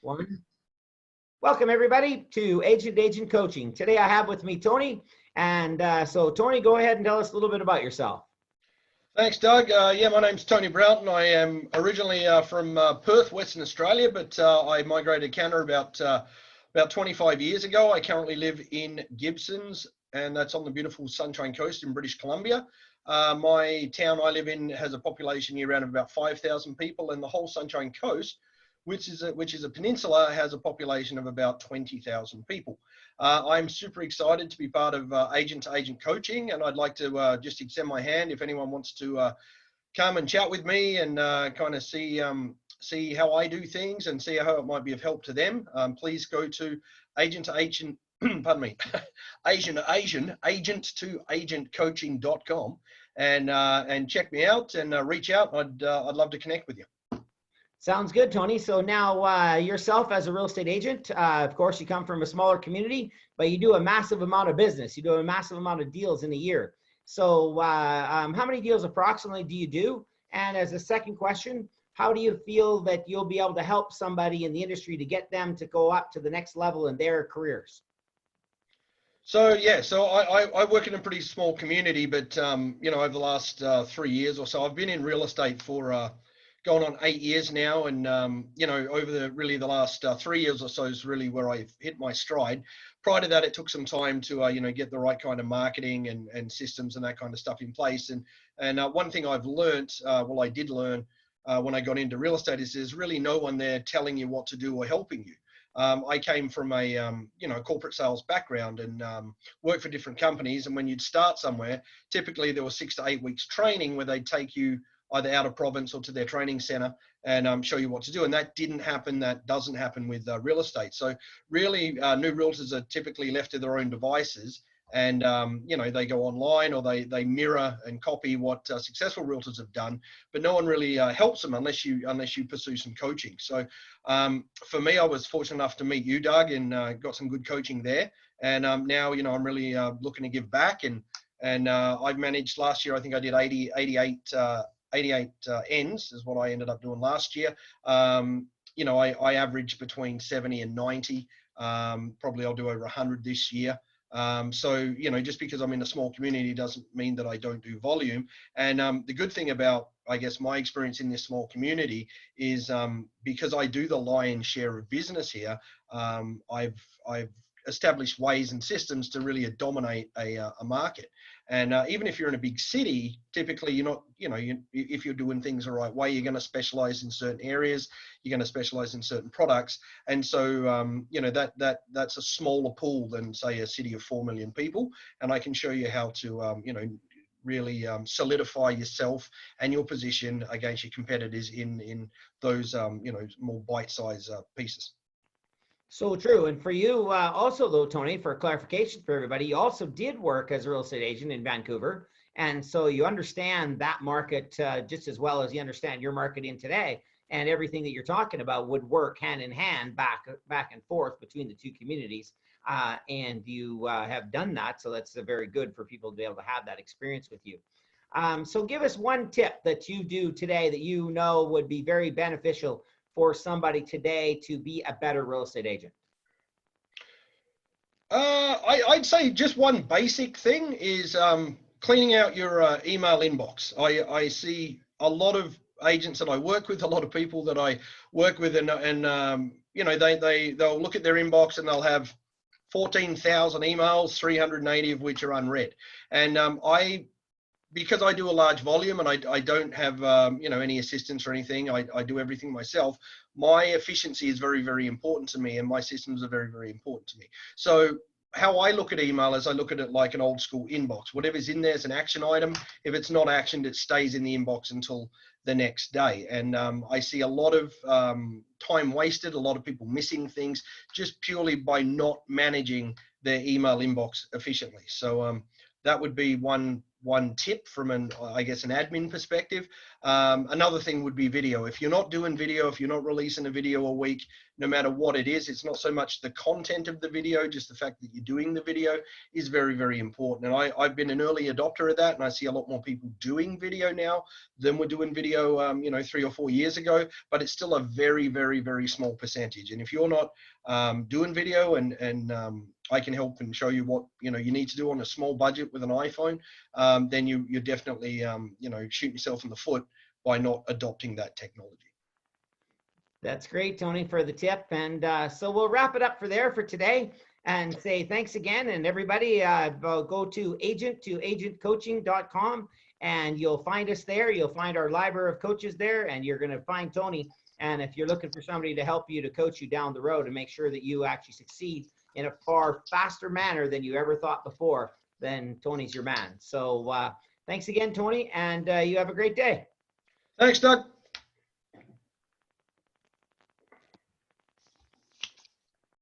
One. Welcome everybody to Agent Coaching. Today I have with me Tony. And so Tony, go ahead and tell us a little bit about yourself. Thanks, Doug. Yeah, my name's Tony Brownton. I am originally from Perth, Western Australia, but I migrated to Canada about 25 years ago. I currently live in Gibsons, and that's on the beautiful Sunshine Coast in British Columbia. My town I live in has a population year-round of about 5,000 people, and the whole Sunshine Coast, which is a peninsula, has a population of about 20,000 people. I'm super excited to be part of Agent2agent coaching, and I'd like to just extend my hand if anyone wants to come and chat with me and kind of see how I do things and see how it might be of help to them. Please go to Agent2agent, pardon me, Agent2agentcoaching.com and check me out and reach out. I'd love to connect with you. Sounds good, Tony. So now yourself as a real estate agent, of course, you come from a smaller community, but you do a massive amount of business. You do a massive amount of deals in a year. So how many deals approximately do you do? And as a second question, how do you feel that you'll be able to help somebody in the industry to get them to go up to the next level in their careers? So yeah, so I work in a pretty small community, but over the last 3 years or so, I've been in real estate for going on 8 years now, and over the last 3 years or so is really where I hit my stride. Prior to that, it took some time to get the right kind of marketing and systems and that kind of stuff in place. And one thing I've learned, I did learn when I got into real estate, is there's really no one there telling you what to do or helping you. I came from a corporate sales background and worked for different companies. And when you'd start somewhere, typically there was 6 to 8 weeks training where they'd take you either out of province or to their training center and show you what to do. And that didn't happen. That doesn't happen with real estate. So really new realtors are typically left to their own devices, and they go online or they mirror and copy what successful realtors have done, but no one really helps them unless you pursue some coaching. So for me, I was fortunate enough to meet you, Doug, and got some good coaching there. And now I'm really looking to give back, and I've managed last year, I think I did 88 ends is what I ended up doing last year. I averaged between 70 and 90. Probably I'll do over 100 this year. So just because I'm in a small community doesn't mean that I don't do volume. And the good thing about, I guess, my experience in this small community is because I do the lion's share of business here, I've established ways and systems to really dominate a market. And even if you're in a big city, typically you're not, if you're doing things the right way, you're going to specialize in certain areas, you're going to specialize in certain products. And so, that's a smaller pool than, say, a city of 4 million people. And I can show you how to, really solidify yourself and your position against your competitors in those, more bite-sized pieces. So true. And for you also, though, Tony, for clarification for everybody, you also did work as a real estate agent in Vancouver. And so you understand that market just as well as you understand your market in today. And everything that you're talking about would work hand in hand back and forth between the two communities. And you have done that. So that's very good for people to be able to have that experience with you. So give us one tip that you do today that you know would be very beneficial for somebody today to be a better real estate agent. I'd say just one basic thing is cleaning out your email inbox. I see a lot of agents that I work with, a lot of people that I work with, and they'll look at their inbox and they'll have 14,000 emails, 380 of which are unread. And because I do a large volume and I don't have any assistance or anything, I do everything myself. My efficiency is very, very important to me, and my systems are very, very important to me. So how I look at email is I look at it like an old school inbox. Whatever's in there is an action item. If it's not actioned, it stays in the inbox until the next day. And I see a lot of time wasted, a lot of people missing things just purely by not managing their email inbox efficiently. So that would be one one tip from I guess an admin perspective. Another thing would be video. If you're not doing video, if you're not releasing a video a week, no matter what it is, it's not so much the content of the video, just the fact that you're doing the video is very, very important. And I've been an early adopter of that, and I see a lot more people doing video now than were doing video, 3 or 4 years ago, but it's still a very, very, very small percentage. And if you're not doing video and I can help and show you what you need to do on a small budget with an iPhone, then you're definitely shooting yourself in the foot by not adopting that technology. That's great, Tony, for the tip. And so we'll wrap it up for today and say thanks again. And everybody go to agent2agentcoaching.com and you'll find us there. You'll find our library of coaches there, and you're going to find Tony. And if you're looking for somebody to help you, to coach you down the road and make sure that you actually succeed in a far faster manner than you ever thought before, then Tony's your man. So thanks again, Tony, and you have a great day. Thanks, Doug.